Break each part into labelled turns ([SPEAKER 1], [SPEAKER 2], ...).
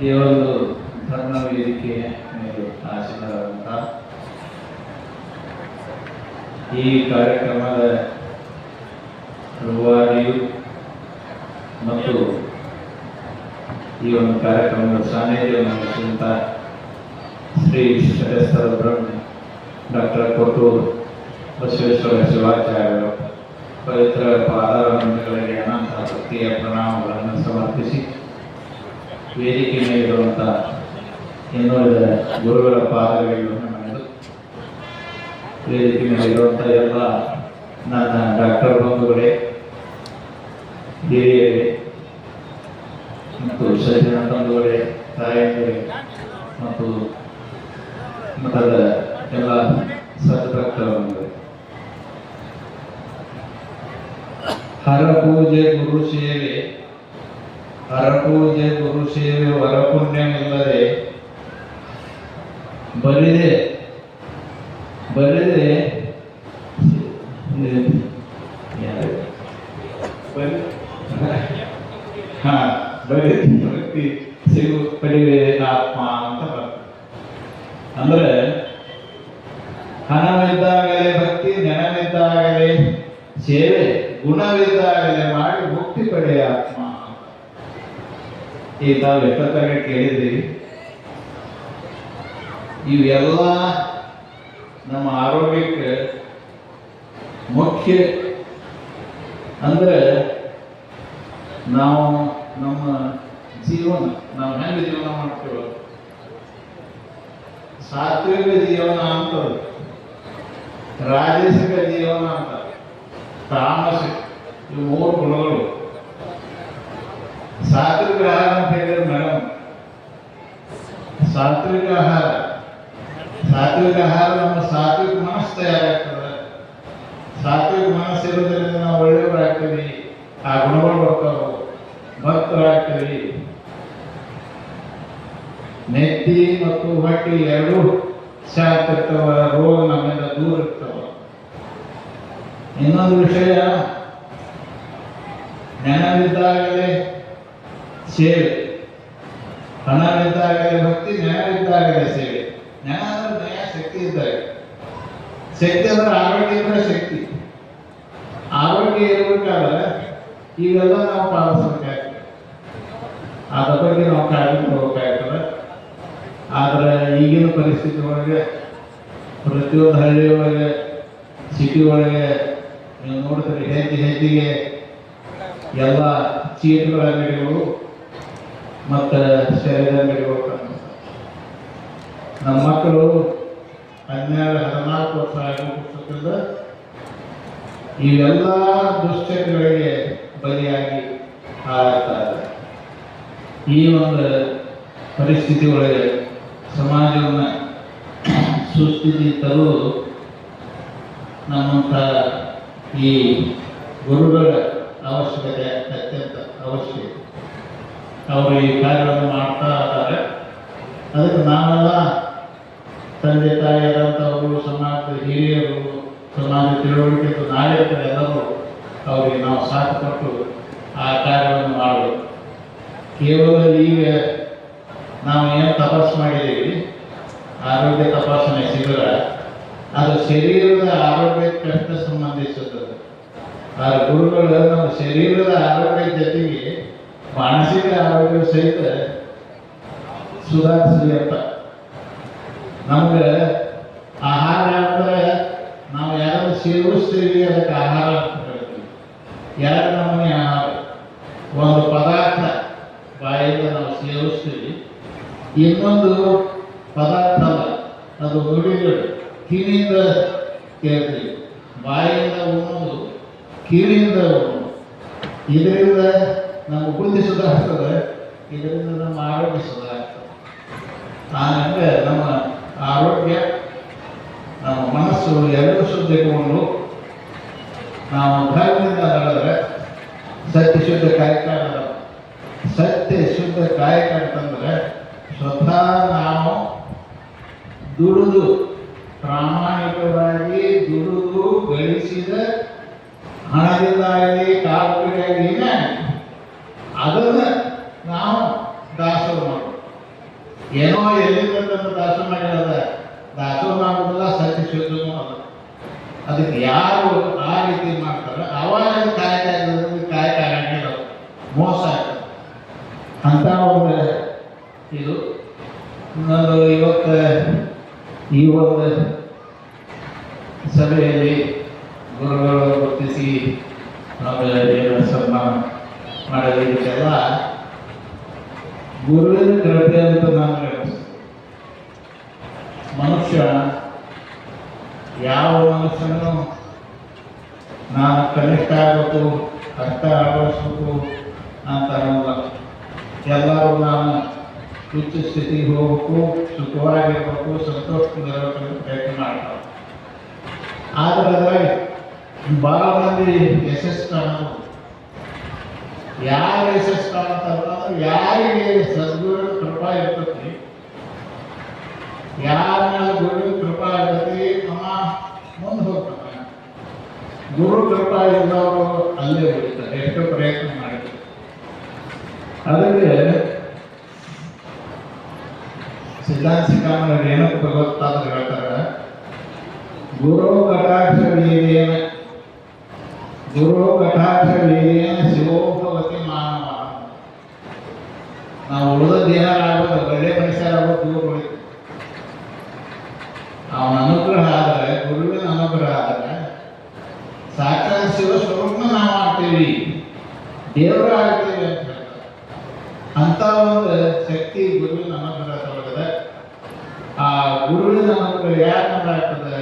[SPEAKER 1] ಈ ಒಂದು ಧರ್ಮ ವೇದಿಕೆಯ ಮೇಲೆ ಆಸೀನರಾದಂಥ ಈ ಕಾರ್ಯಕ್ರಮದ ರೂವಾರಿಯು ಮತ್ತು ಈ ಒಂದು ಕಾರ್ಯಕ್ರಮದ ಸಾನ್ನಿಧ್ಯವನ್ನು ವಹಿಸಿದಂಥ ಶ್ರೀ ಶ್ರೇಷ್ಠರ ಬ್ರಹ್ಮ ಡಾಕ್ಟರ್ ಕೊಟ್ಟೂರು ಬಸವೇಶ್ವರ ಶಿವಾಚಾರ್ಯರು ಪವಿತ್ರ ಪಾದಾರವಿಂದಗಳಿಗೆ ಅನಂತ ಭಕ್ತಿಯ ಪ್ರಣಾಮಗಳನ್ನು ಸಮರ್ಪಿಸಿ ವೇದಿಕೆ ಮೇಲಿರುವಂಥ ಇನ್ನುಳಿದ ಗುರುಗಳ ಪಾದಗಳನ್ನು ನಡೆದು ವೇದಿಕೆ ಮೇಲಿರುವಂಥ ಎಲ್ಲ ನನ್ನ ಡಾಕ್ಟರ್ ಬಂಧುಗಳೇ, ಹಿರಿಯರೇ ಮತ್ತು ಸಜ್ಜನ ಬಂಧುಗಳೇ, ತಾಯಂದಿರೇ ಮತ್ತು ಮಠದ ಎಲ್ಲ ಸದ್ಭಕ್ತರ ಬಂಧುಗಳೇ, ಹರಪೂಜೆ ಗುರು ಸೇವೆ, ಹರಪೂಜೆ ಗುರು ಸೇವೆ ವರಪುಣ್ಯವಿಲ್ಲದೆ ಬರಿದೆ ಭಕ್ತಿ ಸಿಗು ಪಡಿವೆ ಆತ್ಮ ಅಂತ ಬರ್ತದೆ. ಅಂದ್ರೆ ಹಣವಿದ್ದಾಗಲೇ ಭಕ್ತಿ, ನೆನವಿದ್ದಾಗಲೇ ಸೇವೆ, ಗುಣವಿದ್ದಾಗಲೇ ಮಾಡಿ ಮುಕ್ತಿ ಪಡೆಯ ಆತ್ಮ. ಈಗ ನಾವು ಎಷ್ಟೊತ್ತಾಗ ಕೇಳಿದ್ದೀವಿ. ಇವೆಲ್ಲ ನಮ್ಮ ಆರೋಗ್ಯಕ್ಕೆ ಮುಖ್ಯ. ಅಂದ್ರೆ ನಾವು ನಮ್ಮ ಜೀವನ ನಾವು ಹೆಂಗೆ ಜೀವನ ಮಾಡ್ತೇವೆ, ಸಾತ್ವಿಕ ಜೀವನ ಅಂತ, ರಾಜಸಿಕ ಜೀವನ ಅಂತ, ತಾಮಸಿಕ, ಇವು ಮೂರು ಗುಣಗಳು. ಸಾತ್ವಿಕ ಆಹಾರ ಅಂತ ಹೇಳಿದ್ರೆ ಮೇಡಮ್, ಸಾತ್ವಿಕ ಆಹಾರ ನಮ್ಮ ಸಾತ್ವಿಕ ಮನಸ್ಸು ತಯಾರಾಗ್ತದೆ. ಸಾತ್ವಿಕ ಮನಸ್ಸು ಇರೋದ್ರಿಂದ ನಾವು ಒಳ್ಳೆಯವರಾಗ್ತೀವಿ, ಆ ಗುಣಗಳು ಬರ್ತಾವೆ, ಭಕ್ತರಾಗ್ತೀವಿ. ನೆತ್ತಿ ಮತ್ತು ಹೊಟ್ಟಿ ಎರಡೂ ಶಾಂತ ಇರ್ತವ, ರೋಗ ನಮ್ಮಿಂದ ದೂರ ಇರ್ತವ. ಇನ್ನೊಂದು ವಿಷಯ, ನೆನವಿದ್ದಾಗಲೇ ಸೇವೆ, ಹಣವಿದ್ದಾಗಲೇ ಭಕ್ತಿ, ನೆನವಿದ್ದಾಗಲೇ ಸೇವೆ. ನೆನ ಅಂದ್ರೆ ನಯ ಶಕ್ತಿ ಇದ್ದಾಗ, ಶಕ್ತಿ ಅಂದ್ರೆ ಆರೋಗ್ಯ ಇದ್ರೆ ಶಕ್ತಿ. ಆರೋಗ್ಯ ಇರಬೇಕಾದ್ರೆ ಇವೆಲ್ಲ ನಾವು ಪಾಲಿಸಬೇಕಾಗ್ತದೆ, ಅದ್ರ ಬಗ್ಗೆ ನಾವು ಕಾಳಜಿ ಹೋಗ್ಬೇಕಾಗ್ತದೆ. ಆದ್ರೆ ಈಗಿನ ಪರಿಸ್ಥಿತಿ ಒಳಗೆ ಪ್ರತಿಯೊಂದು ಹಳ್ಳಿ ಒಳಗೆ, ಸಿಟಿ ಒಳಗೆ ನೀವು ನೋಡಿದ್ರೆ ಹೆಜ್ಜೆಗೆ ಎಲ್ಲ ಚೀಟ್ಗಳ ಅಂಗಡಿಗಳು ಮತ್ತು ಶರೀರ ಅಂಗಡಿಗಳು ಕಾಣಿಸ್ತವೆ. ನಮ್ಮ ಮಕ್ಕಳು 12-14 ವರ್ಷ ಆಗೋ ಪುಸ್ತಕದಿಂದ ಇವೆಲ್ಲ ದುಶ್ಚಟಗಳಿಗೆ ಬಲಿಯಾಗಿ ಹಾಳಾಗ್ತಾರೆ. ಈ ಒಂದು ಪರಿಸ್ಥಿತಿ ಒಳಗೆ ಸಮಾಜವನ್ನು ಸುಸ್ಥಿತಿ ತರುವುದು ನಮ್ಮಂಥ ಈ ಗುರುಗಳ ಅವಶ್ಯಕತೆ ಅತ್ಯಂತ ಅವಶ್ಯಕ. ಅವರು ಈ ಕಾರ್ಯವನ್ನು ಮಾಡ್ತಾ ಇದ್ದಾರೆ. ಅದಕ್ಕೆ ನಾವೆಲ್ಲ ತಂದೆ ತಾಯಿಯಾದಂಥವರು, ಸಮಾಜದ ಹಿರಿಯರು, ಸಮಾಜ ತಿಳುವಳಿಕೆ ನಾಯಕರು ಎಲ್ಲರೂ ಅವರಿಗೆ ನಾವು ಸಾಥ್ ಕೊಟ್ಟು ಆ ಕಾರ್ಯವನ್ನು ಮಾಡಬೇಕು. ಕೇವಲ ಈಗ ನಾವು ಏನು ತಪಾಸಣೆ ಮಾಡಿದ್ದೀವಿ, ಆರೋಗ್ಯ ತಪಾಸಣೆ ಶಿಬಿರ, ಅದು ಶರೀರದ ಆರೋಗ್ಯಕ್ಕೆ ಸಂಬಂಧಿಸುತ್ತದೆ. ಆ ಗುರುಗಳು ನಮ್ಮ ಶರೀರದ ಆರೋಗ್ಯದ ಜೊತೆಗೆ ಮಾನಸಿಕ ಆರೋಗ್ಯ ಸಹಿತ ಸುಧಾರಿಸಲಿ ಅಂತ. ನಮ್ಗೆ ಆಹಾರ ಅಂದರೆ ನಾವು ಯಾರು ಸೇವಿಸ್ತೀವಿ ಅದಕ್ಕೆ ಆಹಾರ ಅಂತ ಹೇಳ್ತೀವಿ. ಎರಡು ನಮೂನೆ ಆಹಾರ. ಒಂದು ಪದಾರ್ಥ ಬಾಯಿಂದ ನಾವು ಸೇವಿಸ್ತೀವಿ, ಇನ್ನೊಂದು ಪದಾರ್ಥ ಅಲ್ಲ, ಅದು ನುಡಿಗಳು ಕಿವಿಯಿಂದ ಕೇಳ್ತೀವಿ. ಬಾಯಿಂದ ಉಣ್ಣೋದು, ಕಿವಿಯಿಂದ ಉಣ್ಣೋದು. ಇದರಿಂದ ನಮ್ಮ ಬುದ್ಧಿ ಸುಧಾರಿಸ್ತದೆ, ಇದರಿಂದ ನಮ್ಮ ಆರೋಗ್ಯ ಸುಧಾರಿಸ್ತದೆ. ಹಾಗೆ ನಮ್ಮ ಆರೋಗ್ಯ, ನಮ್ಮ ಮನಸ್ಸು ಎರಡೂ ಶುದ್ಧಗೊಂಡು ನಾವು ಧರ್ಮದಿಂದ ನಡೆದ್ರೆ ಸತ್ಯ ಶುದ್ಧ ಕಾಯಕ. ಸತ್ಯ ಶುದ್ಧ ಕಾಯಕ ಅಂತಂದ್ರೆ ಸ್ವತಃ ನಾವು ದುಡಿದು, ಪ್ರಾಮಾಣಿಕವಾಗಿ ದುಡಿದು ಗಳಿಸಿದ ಹಣದಿಂದಾಗಲಿ ಕಾಲುಗಳಿಗಾಗಲಿ ಅದನ್ನು ನಾವು ದಾಸೋಹ ಮಾಡಬೇಕು. ಏನೋ ಎಲ್ಲಿಂದ ದಾಸೋಹ ಮಾಡ್ಯಾರ, ದಾಸೋಹ ಮಾಡೋದಿಲ್ಲ, ಸತ್ಯ ಶುದ್ಧನೂ ಅಲ್ಲ. ಅದಕ್ಕೆ ಯಾರು ಆ ರೀತಿ ಮಾಡ್ತಾರೆ ಅವಾಗ ಕಾಯಕ ಕಾಯಕ ಆಗಂಗಿಲ್ಲ, ಮೋಸ ಆಗ್ತದೆ ಅಂತ ಒಂದು ಇದು ನಾನು ಇವತ್ತು ಈ ಒಂದು ಸಭೆಯಲ್ಲಿ ಗುರುಗಳು ಗುರುತಿಸಿ ಆಮೇಲೆ ಏನು ಸನ್ಮಾನ ಮಾಡೋದಕ್ಕೆಲ್ಲ ಗುರುವಿನ ಕೃಪೆ ಅಂತ ನಾನು ಹೇಳ್ತೀನಿ. ಮನುಷ್ಯ ಯಾವ ಮನುಷ್ಯನೂ ನಾನು ಕನಿಷ್ಠ ಆಗಬೇಕು, ಕಷ್ಟ ಅನುಭವಿಸ್ಬೇಕು ಅಂತ ಅನ್ನೋಲ್ಲ. ಎಲ್ಲರೂ ನಾನು ಉಚ್ಚ ಸ್ಥಿತಿಗೆ ಹೋಗ್ಬೇಕು, ಸುಖವಾಗಿರ್ಬೇಕು, ಸಂತೋಷದಿಂದ ಇರಬೇಕು ಪ್ರಯತ್ನ ಮಾಡ್ತಾರೆ. ಆದರೆ ಅದ್ರಾಗ ಭಾಳ ಮಂದಿ ಯಶಸ್ಸು ಕಾಣೋದು. ಯಾರು ಯಶಸ್ಸು ಕಾಣ್ತಾರ ಯಾರಿಗೆ ಸದ್ಗುರು ಕೃಪಾ ಇರ್ತತಿ, ಯಾರ ಮೇಲೆ ಗುರುವಿನ ಕೃಪಾ ಇರ್ತತಿ ಅವ ಮುಂದೆ ಹೋಗ್ತಾನೆ. ಗುರು ಕೃಪಾ ಇದ್ದವರು ಅಲ್ಲೇ ಉಳಿತಾರೆ, ಎಷ್ಟೋ ಪ್ರಯತ್ನ ಮಾಡಿದ್ರು. ಅದಕ್ಕೆ ಸಿದ್ಧಾಂತ ಸಿಕ್ಕಾಮಣ್ಣ ಏನಕ್ಕೆ ಭಗವತ್ಪಾದರು ಹೇಳ್ತಾರೆ, ಗುರು ಕಟಾಕ್ಷ ವೀರ್ಯೇನ ಗುರು ಕಟಾಕ್ಷ ವೀರ್ಯೇನ ಶಿವೋಪವತಿ ಮಾನವ. ನಾವು ಉಳಿದದ್ದು ಏನಾರಾಗೋದು, ಒಳ್ಳೆ ಮನುಷ್ಯರಾಗೋದು ದೂರ ಉಳಿತು. ಅವನ ಅನುಗ್ರಹ ಆದರೆ, ಗುರುವಿನ ಅನುಗ್ರಹ ಆದರೆ ಸಾಕ್ಷಾತ್ ಶಿವ ಸ್ವರೂಪನ ನಾವು ಆಗ್ತೀವಿ, ದೇವರು ಆಗ್ತೀವಿ ಅಂತ ಹೇಳ್ತಾರೆ. ಅಂತ ಒಂದು ಶಕ್ತಿ ಗುರುವಿನ ಅನುಗ್ರಹದೊಳಗದೆ. ಆ ಗುರುವಿನ ಅನುಗ್ರಹ ಯಾಕಂದ್ರೆ ಆಗ್ತದೆ,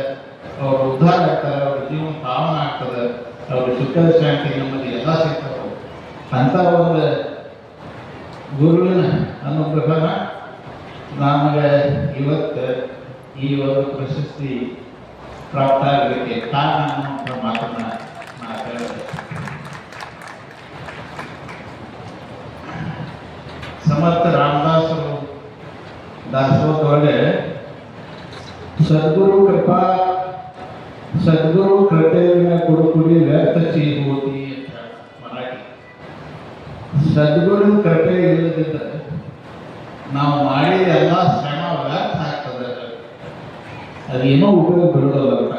[SPEAKER 1] ಅವ್ರ ಉದ್ಧಾರ ಆಗ್ತಾರೆ, ಅವ್ರ ಜೀವನ ಪಾವನ ಆಗ್ತದೆ, ಅವ್ರ ಸುಖ ಶಾಂತಿ ನಮ್ಮಲ್ಲಿ ಎಲ್ಲ ಸಿಗ್ತವೆ. ಅಂತ ಒಂದು ಗುರುವಿನ ಅನುಗ್ರಹನ ನಮಗೆ ಇವತ್ತು ಈ ಒಂದು ಪ್ರಶಸ್ತಿ ಪ್ರಾಪ್ತ ಆಗಲಿಕ್ಕೆ ಕಾರಣ ಅನ್ನುವಂಥ ಮಾತನ್ನ ನಾನು ಹೇಳಿದೆ. ಸಮರ್ಥ ರಾಮದಾಸರು ದಾಸೋಹದೊಳಗೆ ಸದ್ಗುರು ಕೃಪೆಯ ಕುಡುಕುಡಿ ವ್ಯರ್ಥ ಸಿಗುವುದಿ ಅಂತ ಮರಾಠಿ. ಸದ್ಗುರು ಕೃಪೆ ಇಲ್ಲದಿದ್ದರೆ ನಾವು ಮಾಡಿದ ಎಲ್ಲ ಶ್ರಮ ವ್ಯರ್ಥ ಆಗ್ತದೆ, ಅದೇನೋ ಉಪಯೋಗ ಬಿಡೋದಲ್ಲ.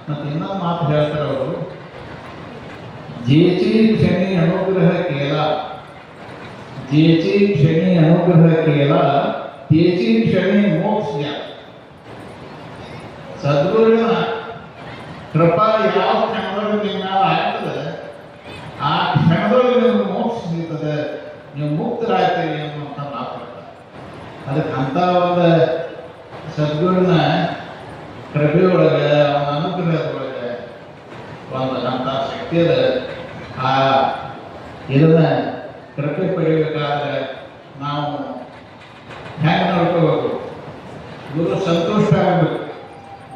[SPEAKER 1] ಮತ್ತೆ ಇನ್ನೊಂದು ಮಾತು ಹೇಳ್ತಾರೆ ಅವರು, जेची क्षणी अनुग्रह केला, जेची क्षणी अनुग्रह केला तेची क्षणी मोक्ष द्या. ಸದ್ಗುರುವಿನ ಕೃಪಾ ಯಾವ ಕ್ಷಣದೊಳಗೆ ನಿಮ್ಮ ಆಗ್ತದೆ, ಆ ಕ್ಷಣದೊಳಗೆ ನಿಮ್ಗೆ ಮೋಕ್ಷ ಸಿಗ್ತದೆ, ನೀವು ಮುಕ್ತರಾಗ್ತೀರಿ ಅನ್ನುವಂಥ ಮಾತಾಡ್ತಾರೆ. ಅದಕ್ಕೆ ಅಂಥ ಒಂದು ಸದ್ಗುರುವಿನ ಕೃಪೆಯೊಳಗೆ, ಅವನ ಅನುಗ್ರಹದೊಳಗೆ ಒಂದು ಅಂಥ ಶಕ್ತಿಯದ. ಆ ಇದನ್ನ ಕೃಪೆ ಪಡಿಬೇಕಾದ್ರೆ ನಾವು ಹೆಂಗೆ ನೋಡ್ಕೋಬೇಕು, ಗುರು ಸಂತುಷ್ಟ ಆಗಬೇಕು.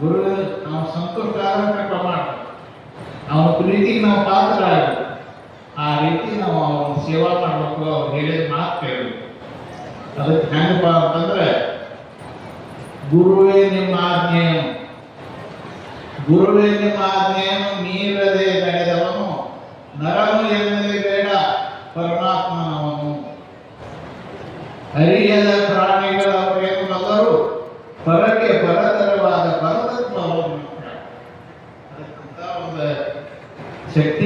[SPEAKER 1] ಗುರು ನಾವು ಸಂತುಷ್ಟ ಆದ್ರೆ ಕೃಪೆ ಮಾಡಬೇಕು, ಅವನ ಪ್ರೀತಿಗೆ ನಾವು ಪಾತ್ರ ಆಗಬೇಕು. ಆ ರೀತಿ ನಾವು ಅವ್ರ ಸೇವಾ ಮಾಡಬೇಕು, ಅವ್ರು ಹೇಳಿದ ಮಾತು ಕೇಳಬೇಕು. ಅದಕ್ಕೆ ಹೆಂಗಪ್ಪ ಅಂತಂದ್ರೆ, ಗುರುವೇ ನಿಮ್ಮ ಆಜ್ಞೆಯನ್ನು, ಗುರುವೇ ನಿಮ್ಮ ಆಜ್ಞೆಯನ್ನು ಮೀರದೆ ನಡೆದವನು ನರನು